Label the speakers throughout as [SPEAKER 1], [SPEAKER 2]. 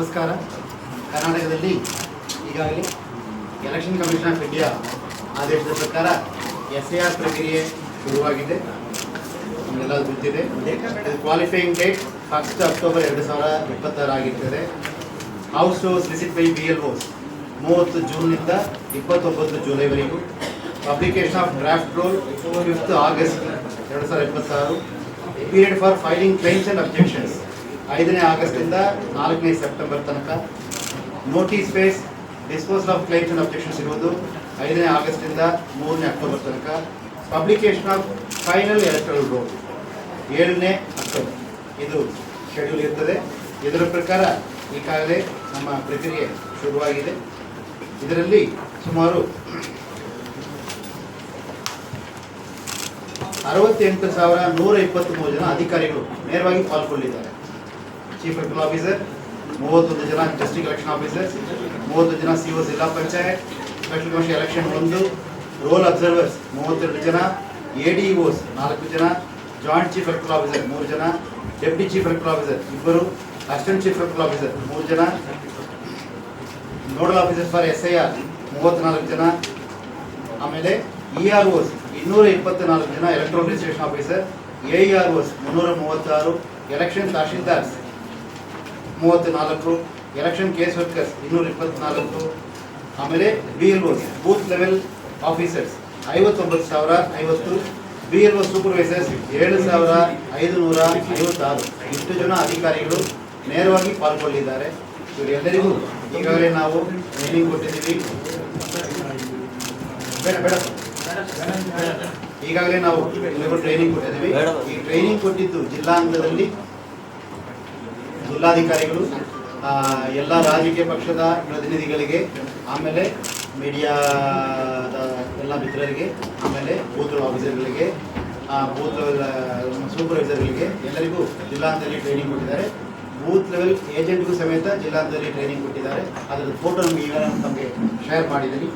[SPEAKER 1] ನಮಸ್ಕಾರ. ಕರ್ನಾಟಕದಲ್ಲಿ ಈಗಾಗಲೇ ಎಲೆಕ್ಷನ್ ಕಮಿಷನ್ ಆಫ್ ಇಂಡಿಯಾ ಆದೇಶದ ಪ್ರಕಾರ SIR ಪ್ರಕ್ರಿಯೆ ಶುರುವಾಗಿದೆ. ನಮಗೆಲ್ಲ ಗೊತ್ತಿದೆ. ಕ್ವಾಲಿಫೈಯಿಂಗ್ ಡೇಟ್ 1 ಅಕ್ಟೋಬರ್ 2026 ಆಗಿರ್ತದೆ. House to visit by BLOs 30 ಜೂನ್ನಿಂದ 29 ಜುಲೈವರೆಗೂ. Publication of draft roll 5 August 2026. Period for filing claims and objections 5 ಆಗಸ್ಟಿಂದ 4 ಸೆಪ್ಟೆಂಬರ್ ತನಕ. Notice phase disposal of claims and objections ಇರುವುದು 5 ಆಗಸ್ಟಿಂದ 3 ಅಕ್ಟೋಬರ್ ತನಕ. Publication of final electoral roll 7 October ಇದು schedule ಇರ್ತದೆ. ಇದರ ಪ್ರಕಾರ ಈಗಾಗಲೇ ನಮ್ಮ ಪ್ರಕ್ರಿಯೆ ಶುರುವಾಗಿದೆ. ಇದರಲ್ಲಿ ಸುಮಾರು 68,123 ಜನ ಅಧಿಕಾರಿಗಳು ನೇರವಾಗಿ ಪಾಲ್ಗೊಂಡಿದ್ದಾರೆ. ಚೀಫ್ ಎಲೆಕ್ಟರಲ್ ಆಫೀಸರ್ 31 ಜನ, ಡಿಸ್ಟ್ರಿಕ್ಟ್ ಎಲೆಕ್ಷನ್ ಆಫೀಸರ್ಸ್ 30 ಜನ, CO ಜಿಲ್ಲಾ panchayat, special commission election 1, roll observers 32 ಜನ, ADOs 4 ಜನ, ಜಾಯಿಂಟ್ ಚೀಫ್ ಎಲೆಕ್ಟರಲ್ ಆಫೀಸರ್ 3 ಜನ, deputy chief electoral officer 2, assistant chief electoral officer 3 ಜನ, ನೋಡಲ್ ಆಫೀಸರ್ ಫಾರ್ SIR 34 ಜನ, ಆಮೇಲೆ EROs 224 ಜನ, electronic registration officer, AEROs 336, election tahsildars 34, election case workers 224, ಆಮೇಲೆ BLOs booth level officers 59,050, BLO supervisors 7,556. ಇಷ್ಟು ಜನ ಅಧಿಕಾರಿಗಳು ನೇರವಾಗಿ ಪಾಲ್ಗೊಂಡಿದ್ದಾರೆ. ಇವರೆಲ್ಲರಿಗೂ ಈಗಾಗಲೇ ನಾವು ಟ್ರೈನಿಂಗ್ ಕೊಟ್ಟಿದ್ದೀವಿ. ಈಗಾಗಲೇ ನಾವು ಟ್ರೈನಿಂಗ್ ಕೊಟ್ಟಿದ್ದೀವಿ. ಈ ಟ್ರೈನಿಂಗ್ ಕೊಟ್ಟಿದ್ದು ಜಿಲ್ಲಾ ಹಂತದಲ್ಲಿ ಜಿಲ್ಲಾಧಿಕಾರಿಗಳು, ಎಲ್ಲ ರಾಜಕೀಯ ಪಕ್ಷದ ಪ್ರತಿನಿಧಿಗಳಿಗೆ, ಆಮೇಲೆ ಮೀಡಿಯಾದ ಎಲ್ಲ ಮಿತ್ರರಿಗೆ, ಆಮೇಲೆ ಬೂತ್ ಆಫೀಸರ್ಗಳಿಗೆ, ಬೂತ್ ಸೂಪರ್ವೈಸರ್ಗಳಿಗೆ ಎಲ್ಲರಿಗೂ ಜಿಲ್ಲಾ ಹಂತದಲ್ಲಿ ಟ್ರೈನಿಂಗ್ ಕೊಟ್ಟಿದ್ದಾರೆ. ಬೂತ್ ಲೆವೆಲ್ ಏಜೆಂಟ್ಗೂ ಸಮೇತ ಜಿಲ್ಲಾ ಹಂತದಲ್ಲಿ ಟ್ರೈನಿಂಗ್ ಕೊಟ್ಟಿದ್ದಾರೆ. ಅದರ ಫೋಟೋ ನಮಗೆ ಈಗ ನಮಗೆ ಶೇರ್ ಮಾಡಿದ್ದೀನಿ.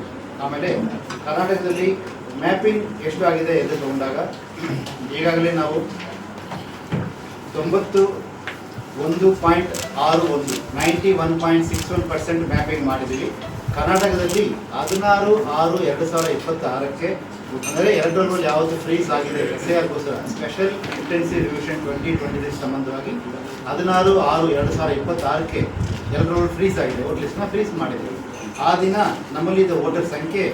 [SPEAKER 1] ಆಮೇಲೆ ಕರ್ನಾಟಕದಲ್ಲಿ ಮ್ಯಾಪಿಂಗ್ ಎಷ್ಟು ಆಗಿದೆ ಎಂದು ತಗೊಂಡಾಗ ಈಗಾಗಲೇ ನಾವು 91.61% ಮ್ಯಾಪಿಂಗ್ ಮಾಡಿದ್ದೀವಿ. ಕರ್ನಾಟಕದಲ್ಲಿ 16/6/2026ಕ್ಕೆ ಅಂದರೆ 2 ರೋಲ್ ಯಾವುದು ಫ್ರೀಸ್ ಆಗಿದೆ SIRಗೋಸ್ಕರ ಸ್ಪೆಷಲ್ ಇಂಟೆನ್ಸಿವ್ ರಿವಿಷನ್ 2026 ಸಂಬಂಧವಾಗಿ 16/6/2026ಕ್ಕೆ 2 ರೋಲ್ ಫ್ರೀಸ್ ಆಗಿದೆ. ವೋಟ್ ಲಿಸ್ಟ್ನ ಫ್ರೀಸ್ ಮಾಡಿದ್ದೀವಿ. ಆ ದಿನ ನಮ್ಮಲ್ಲಿದ್ದ ವೋಟರ್ ಸಂಖ್ಯೆ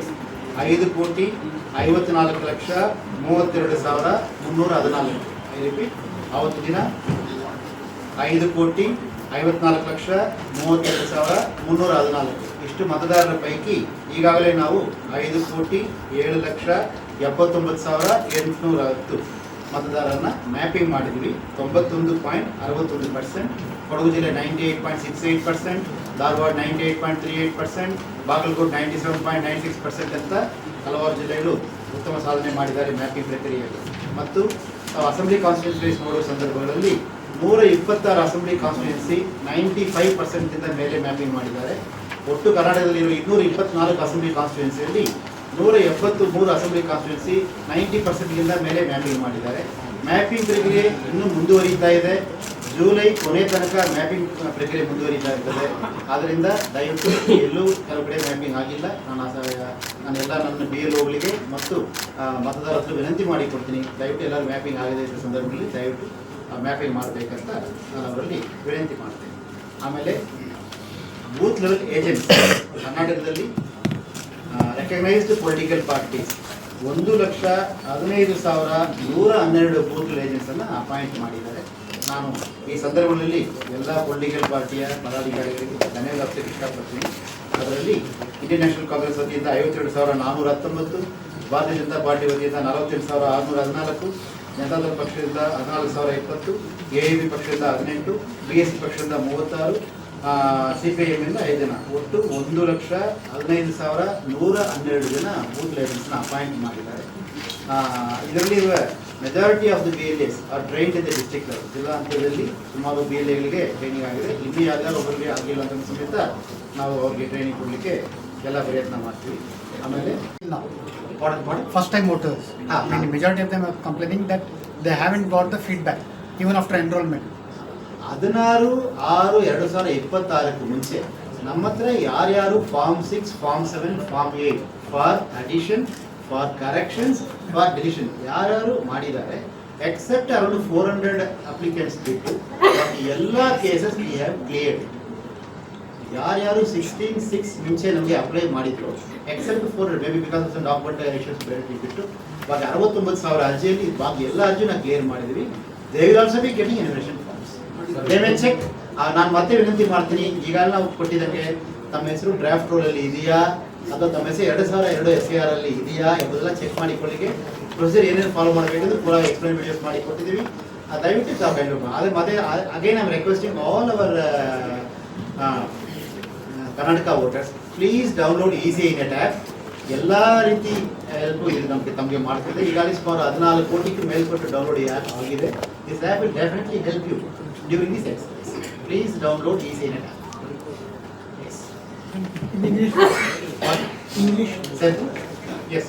[SPEAKER 1] 5,54,32,314. ರಿಪೀಟ್, ಆವತ್ತು ದಿನ 5,54,32,314. ಇಷ್ಟು ಮತದಾರರ ಪೈಕಿ ಈಗಾಗಲೇ ನಾವು 5,07,79,810 ಮತದಾರರನ್ನ ಮ್ಯಾಪಿಂಗ್ ಮಾಡಿದ್ವಿ. 91.61%. ಕೊಡಗು ಜಿಲ್ಲೆ 98.68%, ಧಾರವಾಡ 98.38%, ಬಾಗಲಕೋಟೆ 97.96% ಅಂತ ಹಲವಾರು ಜಿಲ್ಲೆಗಳು ಉತ್ತಮ ಸಾಧನೆ ಮಾಡಿದ್ದಾರೆ ಮ್ಯಾಪಿಂಗ್ ಪ್ರಕ್ರಿಯೆಯಲ್ಲಿ. ಮತ್ತು ಅಸೆಂಬ್ಲಿ ಕಾನ್ಸ್ಟಿಟ್ಯೂನ್ಸಿ ನೋಡುವ ಸಂದರ್ಭಗಳಲ್ಲಿ 126 ಅಸೆಂಬ್ಲಿ ಕಾನ್ಸ್ಟಿಟ್ಯೂನ್ಸಿ 95%ಗಿಂತ ಮೇಲೆ ಮ್ಯಾಪಿಂಗ್ ಮಾಡಿದ್ದಾರೆ. ಒಟ್ಟು ಕರ್ನಾಟಕದಲ್ಲಿರುವ 224 ಅಸೆಂಬ್ಲಿ ಕಾನ್ಸ್ಟಿಟ್ಯೂನ್ಸಿಯಲ್ಲಿ 173 ಅಸೆಂಬ್ಲಿ ಕಾನ್ಸ್ಟಿಟ್ಯೂನ್ಸಿ 90%ಗಿಂತ ಮೇಲೆ ಮ್ಯಾಪಿಂಗ್ ಮಾಡಿದ್ದಾರೆ. ಮ್ಯಾಪಿಂಗ್ ಪ್ರಕ್ರಿಯೆ ಇನ್ನೂ ಮುಂದುವರಿತಾ ಇದೆ. ಜುಲೈ ಕೊನೆ ತನಕ ಮ್ಯಾಪಿಂಗ್ ಪ್ರಕ್ರಿಯೆ ಮುಂದುವರಿತಾ ಇರ್ತದೆ. ಆದ್ದರಿಂದ ದಯವಿಟ್ಟು ಎಲ್ಲೂ ಕೆಲವು ಕಡೆ ಮ್ಯಾಪಿಂಗ್ ಆಗಿಲ್ಲ. ನಾನೆಲ್ಲ ನನ್ನ BLOಗಳಿಗೆ ಮತ್ತು ಮತದಾರರ ಹತ್ರ ವಿನಂತಿ ಮಾಡಿಕೊಡ್ತೀನಿ. ದಯವಿಟ್ಟು ಎಲ್ಲರೂ ಮ್ಯಾಪಿಂಗ್ ಆಗದೇ ಇದ್ದ ಸಂದರ್ಭದಲ್ಲಿ ದಯವಿಟ್ಟು ಮ್ಯಾಪಿಂಗ್ ಮಾಡಬೇಕಂತ ನಾನು ಅವರಲ್ಲಿ ವಿನಂತಿ ಮಾಡ್ತೇನೆ. ಆಮೇಲೆ ಬೂತ್ ಲೆವೆಲ್ ಏಜೆಂಟ್ಸ್ ಕರ್ನಾಟಕದಲ್ಲಿ recognised political parties 1,15,112 booth level ಏಜೆಂಟ್ಸನ್ನು ಅಪಾಯಿಂಟ್ ಮಾಡಿದ್ದಾರೆ. ನಾನು ಈ ಸಂದರ್ಭದಲ್ಲಿ ಎಲ್ಲ ಪೊಲಿಟಿಕಲ್ ಪಾರ್ಟಿಯ ಪದಾಧಿಕಾರಿಗಳಿಗೆ ಧನ್ಯವಾದ ಅರ್ಪಿಸಕ್ಕೆ ಇಷ್ಟಪಡ್ತೀನಿ. ಅದರಲ್ಲಿ ಇಂಡಿಯನ್ ನ್ಯಾಷನಲ್ ಕಾಂಗ್ರೆಸ್ ವತಿಯಿಂದ 52,419, ಭಾರತೀಯ ಜನತಾ ಪಾರ್ಟಿ ವತಿಯಿಂದ 48,614, ಜನತಾದಳ ಪಕ್ಷದಿಂದ 14,020, AAP ಪಕ್ಷದಿಂದ 18, BSP ಪಕ್ಷದಿಂದ 36, CPIM ಇಂದ 5 ಜನ, ಒಟ್ಟು 1,15,112 ಜನ ಬೂತ್ ಲೀಡರ್ಸ್ನ ಅಪಾಯಿಂಟ್ ಮಾಡಿದ್ದಾರೆ. ಇದರಲ್ಲಿ majority of the BLAs are trained in the district level. ಜಿಲ್ಲಾ ಹಂತದಲ್ಲಿ ಸುಮಾರು BLAಗಳಿಗೆ ಟ್ರೈನಿಂಗ್ ಆಗಿದೆ. ಇಲ್ಲಿ ಯಾವ್ದಾದ್ರು ಒಬ್ಬರಿಗೆ ಆಗಿಲ್ಲ ಅಂತ ಸಮೇತ ನಾವು ಅವ್ರಿಗೆ ಟ್ರೈನಿಂಗ್ ಕೊಡಲಿಕ್ಕೆ ಎಲ್ಲ ಪ್ರಯತ್ನ ಮಾಡ್ತೀವಿ. ಆಮೇಲೆ
[SPEAKER 2] first time voters, majority of them are complaining that they haven't got the feedback even after enrollment.
[SPEAKER 1] 16/6/2026 ಮುಂಚೆ ನಮ್ಮ ಹತ್ರ ಯಾರ್ಯಾರು form 6, form 7, form 8 for addition, for corrections, for deletion ಯಾರ್ಯಾರು ಮಾಡಿದ್ದಾರೆ ಎಕ್ಸೆಪ್ಟ್ ಅರೌಂಡ್ 400 ಅಪ್ಲಿಕೆಂಟ್ಸ್ ಬಿಟ್ಟು ಎಲ್ಲ ಕೇಸಸ್ ವಿ ಹ್ಯಾವ್ ಕ್ಲಿಯರ್ಡ್. ಯಾರ್ಯಾರು 16/6 ಮುಂಚೆ ನಮಗೆ ಅಪ್ಲೈ ಮಾಡಿದ್ರು except 400 maybe because of document issues ಬೇರೆ ಬಿಟ್ಟು ಬಾಕಿ 69,000 ಅರ್ಜಿಯಲ್ಲಿ ಬಾಕಿ ಎಲ್ಲ ಅರ್ಜಿನ ಕ್ಲಿಯರ್ ಮಾಡಿದ್ವಿ. They will also be getting invitation forms. They may check. ನಾನು ಮತ್ತೆ ವಿನಂತಿ ಮಾಡ್ತೀನಿ, ಈಗಾಗಲೇ ನಾವು ಕೊಟ್ಟಿದ್ದಂಗೆ ತಮ್ಮ ಹೆಸರು ಡ್ರಾಫ್ಟ್ ರೋಲಲ್ಲಿ ಇದೆಯಾ ಅಥವಾ ತಮ್ಮ ಹೆಸರು 2002 SAR ಅಲ್ಲಿ ಇದೆಯಾ ಎಂಬುದೆಲ್ಲ ಚೆಕ್ ಮಾಡಿಕೊಳ್ಳಿಕ್ಕೆ ಪ್ರೊಸೀಜರ್ ಏನೇನು ಫಾಲೋ ಮಾಡಬೇಕೆಂದು ಪೂರ ಎಕ್ಸ್ಪ್ಲೈನ್ ವಿಡಿಯೋಸ್ ಮಾಡಿ ಕೊಟ್ಟಿದ್ದೀವಿ. ದಯವಿಟ್ಟು ತಾವು ಕೈಂಡ್ ಆದರೆ ಮತ್ತೆ again I am requesting all our Karnataka voters, please download ECINet app. ಎಲ್ಲ ರೀತಿ ಹೆಲ್ಪ್ ಇದು ತಮಗೆ ಮಾಡ್ತಿದೆ. ಈಗಾಗಲೇ ಸುಮಾರು 14 ಕೋಟಿಗೂ ಮೇಲ್ಪಟ್ಟು ಡೌನ್ಲೋಡ್ ಈ ಆ್ಯಪ್ ಆಗಿದೆ. This app will definitely help you during this exercise. Please download ECINet app.
[SPEAKER 2] In English. English.
[SPEAKER 1] Sir? Yes.